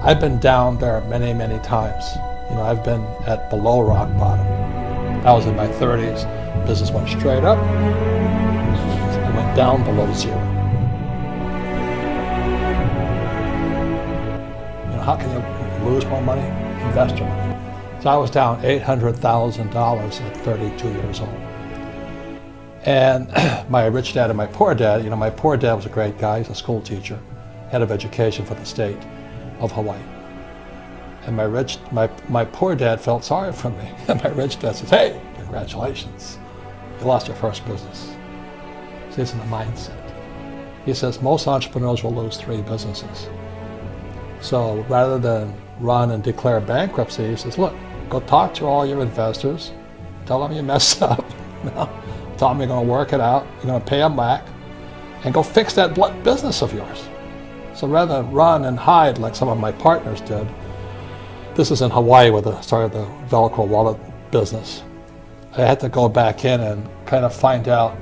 I've been down there many, many times. I've been at below rock bottom. I was in my 30s. Business went straight up. It went down below zero. How can you lose more money? Invest your money. So I was down $800,000 at 32 years old. And my rich dad and my poor dad, my poor dad was a great guy. He's a school teacher, head of education for the state of Hawaii. And my poor dad felt sorry for me. And my rich dad says, hey, congratulations, you lost your first business. See, it's in the mindset. He says most entrepreneurs will lose 3 businesses. So rather than run and declare bankruptcy, he says, look, go talk to all your investors, tell them you messed up, tell them you're going to work it out, you're going to pay them back, and go fix that business of yours. So rather than run and hide like some of my partners did, this is in Hawaii where I started the Velcro wallet business. I had to go back in and kind of find out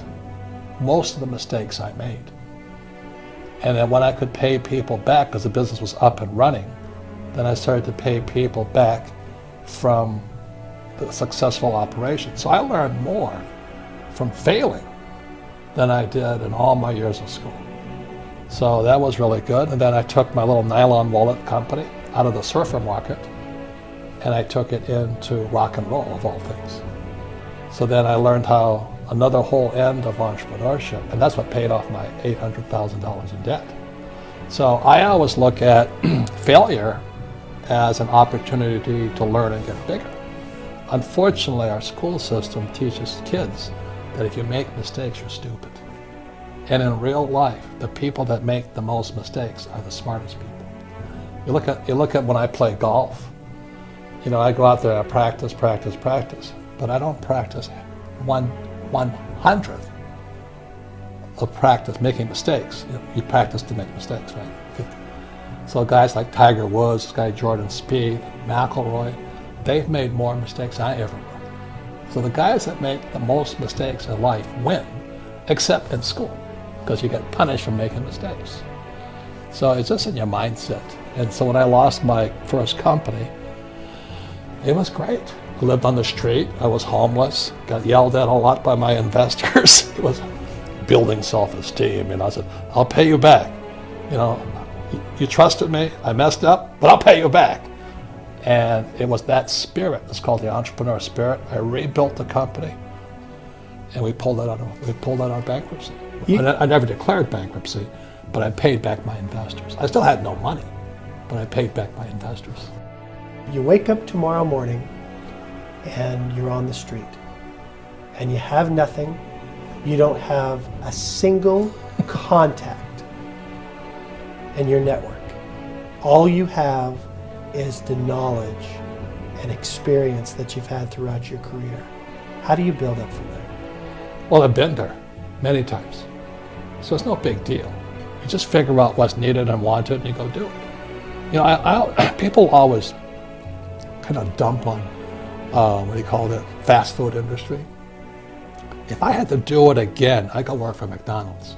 most of the mistakes I made. And then when I could pay people back, because the business was up and running, then I started to pay people back from the successful operation. So I learned more from failing than I did in all my years of school. So that was really good. And then I took my little nylon wallet company out of the surfer market and I took it into rock and roll, of all things. So then I learned how another whole end of entrepreneurship, and that's what paid off my $800,000 in debt. So I always look at failure as an opportunity to learn and get bigger. Unfortunately, our school system teaches kids that if you make mistakes, you're stupid. And in real life, the people that make the most mistakes are the smartest people. You look at when I play golf. I go out there, I practice, but I don't practice 1/100th of practice making mistakes. You practice to make mistakes, right? So guys like Tiger Woods, this guy Jordan Spieth, McIlroy, they've made more mistakes than I ever will. So the guys that make the most mistakes in life win, except in school, because you get punished for making mistakes. So it's just in your mindset. And so when I lost my first company, it was great. I lived on the street, I was homeless, got yelled at a lot by my investors. It was building self-esteem, I said, I'll pay you back. You trusted me, I messed up, but I'll pay you back. And it was that spirit, it's called the entrepreneur spirit. I rebuilt the company and we pulled out of bankruptcy. I never declared bankruptcy, but I paid back my investors. I still had no money, but I paid back my investors. You wake up tomorrow morning and you're on the street and you have nothing, you don't have a single contact in your network. All you have is the knowledge and experience that you've had throughout your career. How do you build up from there? Well, I've been there many times, so it's no big deal. You just figure out what's needed and wanted and you go do it. People always kind of dump on fast food industry. If I had to do it again, I'd go work for McDonald's.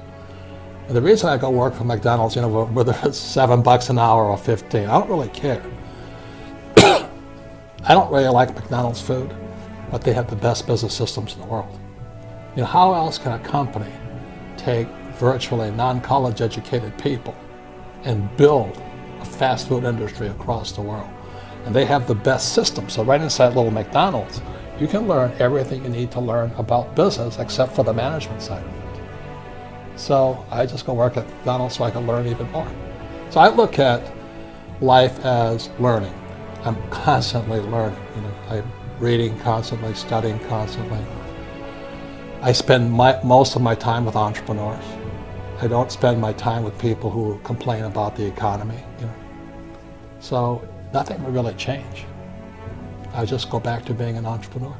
And the reason I go work for McDonald's, whether it's $7 an hour or 15, I don't really care. I don't really like McDonald's food, but they have the best business systems in the world. How else can a company take virtually non-college educated people and build a fast food industry across the world? And they have the best system. So right inside little McDonald's, you can learn everything you need to learn about business except for the management side of it. So I just go work at McDonald's so I can learn even more. So I look at life as learning. I'm constantly learning. I'm reading constantly, studying constantly. I spend most of my time with entrepreneurs. I don't spend my time with people who complain about the economy. So nothing will really change. I just go back to being an entrepreneur.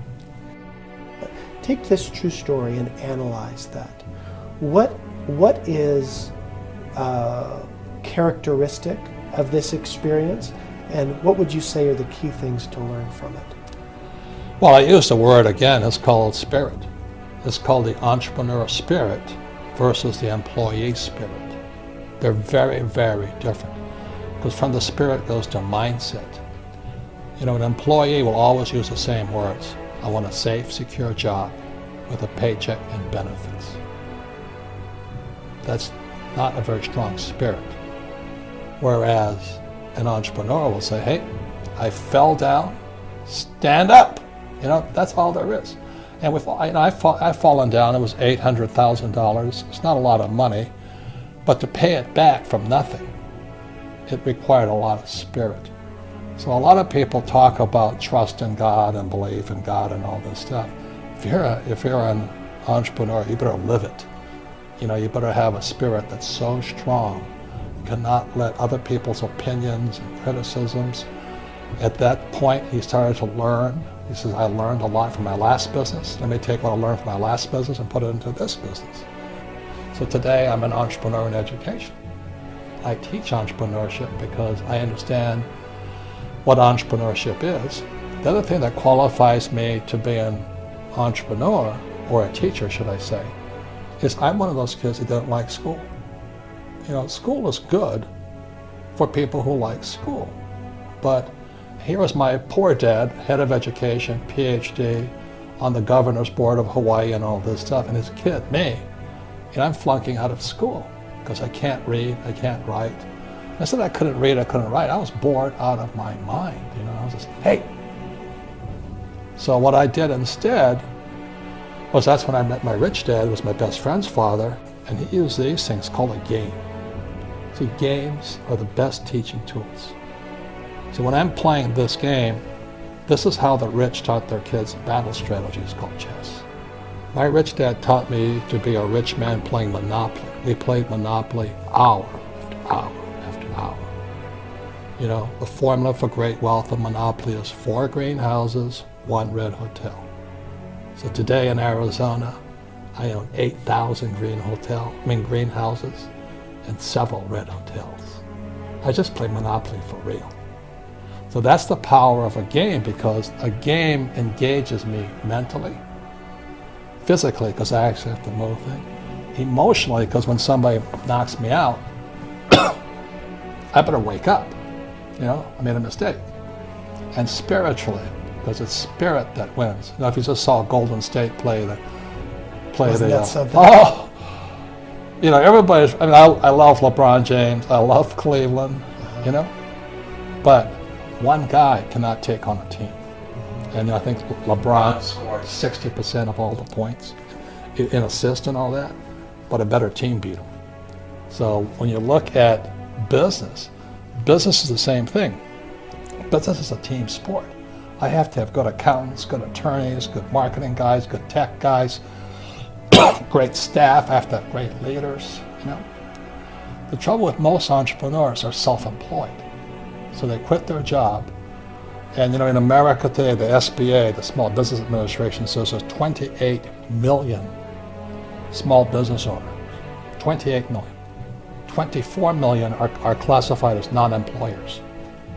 Take this true story and analyze that. What is characteristic of this experience, and what would you say are the key things to learn from it? Well, I use the word again, it's called spirit. It's called the entrepreneur spirit versus the employee spirit. They're very, very different. Because from the spirit goes to mindset. You know, an employee will always use the same words. I want a safe, secure job with a paycheck and benefits. That's not a very strong spirit. Whereas an entrepreneur will say, hey, I fell down, stand up. You know, that's all there is. And I've fallen down. It was $800,000. It's not a lot of money, but to pay it back from nothing, it required a lot of spirit. So a lot of people talk about trust in God and belief in God and all this stuff. If you're an entrepreneur, you better live it. You know, you better have a spirit that's so strong, you cannot let other people's opinions and criticisms. At that point, he started to learn. He says, I learned a lot from my last business. Let me take what I learned from my last business and put it into this business. So today, I'm an entrepreneur in education. I teach entrepreneurship because I understand what entrepreneurship is. The other thing that qualifies me to be an entrepreneur, or a teacher, should I say, is I'm one of those kids who don't like school. You know, school is good for people who like school, but here was my poor dad, head of education, PhD, on the governor's board of Hawaii and all this stuff, and his kid, me, and I'm flunking out of school because I can't read, I can't write. I said I couldn't read, I couldn't write. I was bored out of my mind, you know. I was just, hey. So what I did instead was, that's when I met my rich dad, who was my best friend's father, and he used these things called a game. See, games are the best teaching tools. So when I'm playing this game, this is how the rich taught their kids battle strategies called chess. My rich dad taught me to be a rich man playing Monopoly. We played Monopoly hour after hour after hour. You know, the formula for great wealth of Monopoly is 4 greenhouses, 1 red hotel. So today in Arizona, I own 8,000 greenhouses and several red hotels. I just play Monopoly for real. So that's the power of a game, because a game engages me mentally, physically, because I actually have to move things, emotionally, because when somebody knocks me out, I better wake up. You know, I made a mistake. And spiritually, because it's spirit that wins. You know, if you just saw Golden State play the you know, everybody's, I mean, I love LeBron James, I love Cleveland, you know, but one guy cannot take on a team. And I think LeBron scored 60% of all the points in assists and all that, but a better team beat him. So when you look at business is the same thing. Business is a team sport. I have to have good accountants, good attorneys, good marketing guys, good tech guys, great staff. I have to have great leaders, you know. The trouble with most entrepreneurs are self-employed. So they quit their job. And you know, in America today, the SBA, the Small Business Administration, says there's 28 million small business owners. 28 million. 24 million are classified as non-employers.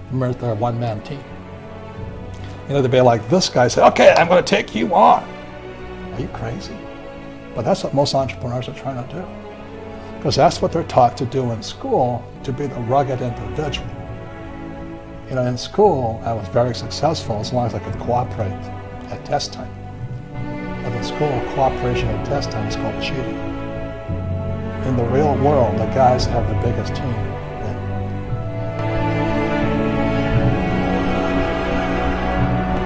Remember, they're a one-man team. You know, they'd be like this guy, say, okay, I'm going to take you on. Are you crazy? But that's what most entrepreneurs are trying to do. Because that's what they're taught to do in school, to be the rugged individual. You know, in school, I was very successful as long as I could cooperate at test time. But in school, cooperation at test time is called cheating. In the real world, the guys have the biggest team.